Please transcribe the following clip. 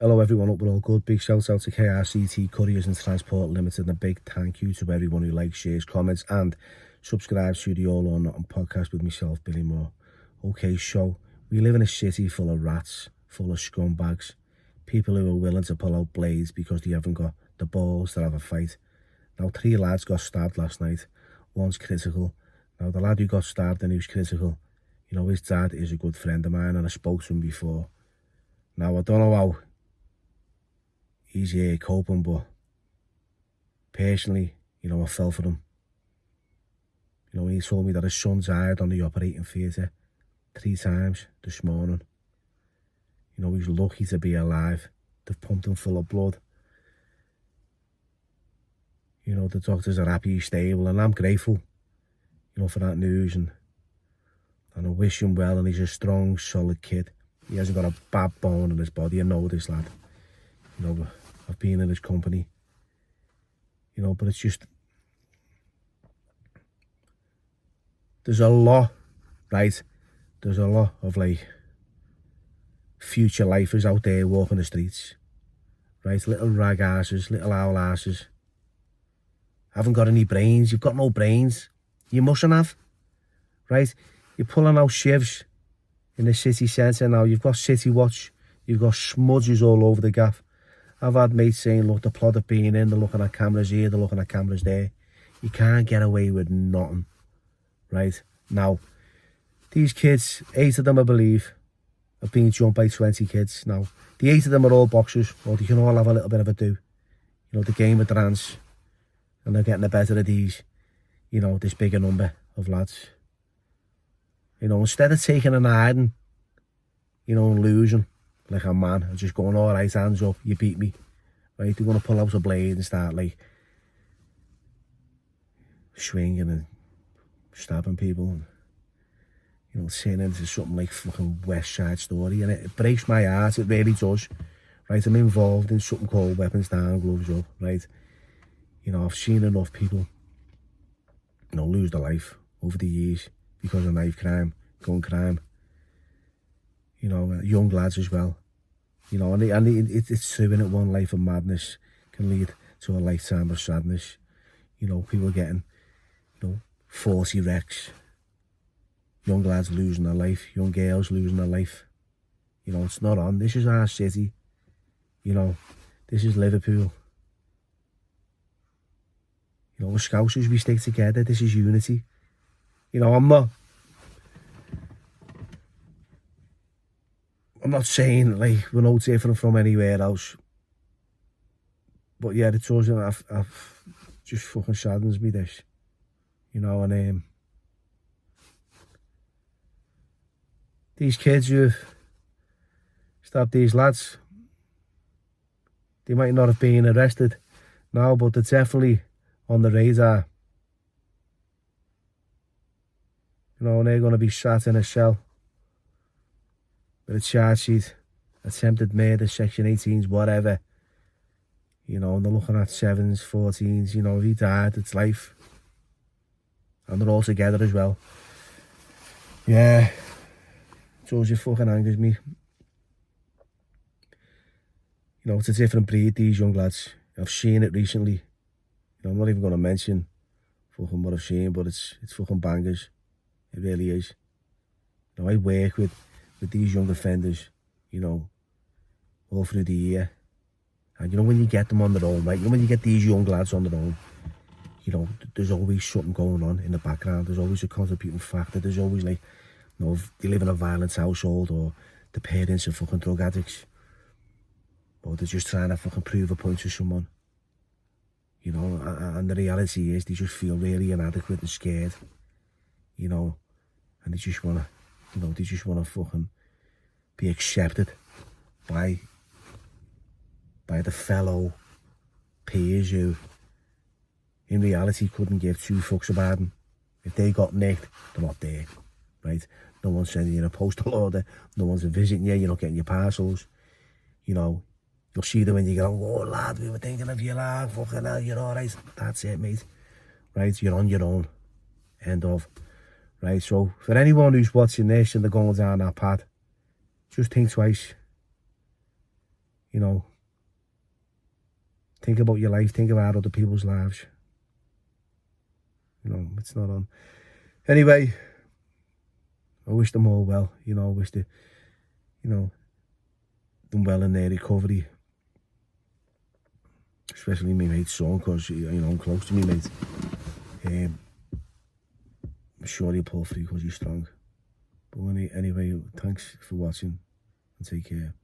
Hello everyone, hope we're all good. Big shout out to KRCT Couriers and Transport Limited, and a big thank you to everyone who likes, shares, comments and subscribes to the All or Nothing podcast with myself, Billy Moore. Okay, so we live in a city full of rats, full of scumbags, people who are willing to pull out blades because they haven't got the balls to have a fight. Now 3 lads got stabbed last night, one's critical. Now the lad who got stabbed and who's critical, you know, his dad is a good friend of mine and I spoke to him before. Now I don't know how he's coping, but personally, you know, I fell for him. You know, he told me that his son died on the operating theatre 3 times this morning. You know, he's lucky to be alive. They've pumped him full of blood. You know, the doctors are happy he's stable, and I'm grateful, you know, for that news, and I wish him well, and he's a strong, solid kid. He hasn't got a bad bone in his body. I know this lad. You know, I've been in his company. You know, but it's just, there's a lot, right? There's a lot of like future lifers out there walking the streets, right? Little rag asses, little owl asses. Haven't got any brains. You've got no brains. You mustn't have, right? You're pulling out shivs in the city centre now. You've got City Watch. You've got smudges all over the gaff. I've had mates saying, look, the plot of being in, they're looking at cameras here, they're looking at cameras there. You can't get away with nothing, right? Now, these kids, 8 of them, I believe, have been jumped by 20 kids. Now, the 8 of them are all boxers, or they can all have a little bit of a do. You know, the game of dance, and they're getting the better of these, you know, this bigger number of lads. You know, instead of taking and hiding, you know, and losing like a man, and just going, all right, hands up, you beat me, right? They're going to pull out a blade and start like swinging and stabbing people, and, you know, turning into something like fucking West Side Story, and it breaks my heart, it really does, right? I'm involved in something called weapons down, gloves up, right? You know, I've seen enough people, you know, lose their life over the years because of knife crime, gun crime, you know, young lads as well. You know, and it's true, innit? One life of madness can lead to a lifetime of sadness. You know, people getting, you know, 40 wrecks. Young lads losing their life, young girls losing their life. You know, it's not on. This is our city. You know, this is Liverpool. You know, we're Scousers, we stick together. This is unity. You know, I'm not saying like we're no different from anywhere else, but yeah, it's always I've just fucking saddens me this, you know. And these kids who've stabbed these lads, they might not have been arrested now, but they're definitely on the radar. You know, and they're going to be sat in a cell with a charge sheet, attempted murder, section 18s, whatever. You know, and they're looking at 7s, 14s, you know, if he died, it's life. And they're all together as well. Yeah, it always just fucking angers me. You know, it's a different breed, these young lads. I've seen it recently. You know, I'm not even going to mention fucking what I've seen, but it's fucking bangers. It really is. You know, I work with these young offenders, you know, all through the year. And you know, when you get them on their own, right? You know, when you get these young lads on their own, you know, there's always something going on in the background. There's always a contributing factor. There's always like, you know, if they live in a violent household, or the parents are fucking drug addicts, or they're just trying to fucking prove a point to someone. You know, and the reality is they just feel really inadequate and scared, you know, and they just want to, you know, they just want to fucking be accepted by the fellow peers who in reality couldn't give 2 fucks about them. If they got nicked, they're not there, right? No one's sending you a postal order, no one's visiting you, you're not getting your parcels. You know, you'll see them when you go, oh lad, we were thinking of you, lad, fucking hell, you're alright. That's it, mate, right? You're on your own, end of. Right, so for anyone who's watching this and they're going down that path, just think twice. You know, think about your life, think about other people's lives. You know, it's not on. Anyway, I wish them all well. You know, I wish they, you know, them well in their recovery. Especially my mate's son, because, you know, I'm close to me mate. I'm sure he'll pull through because he's strong. But anyway, thanks for watching and take care.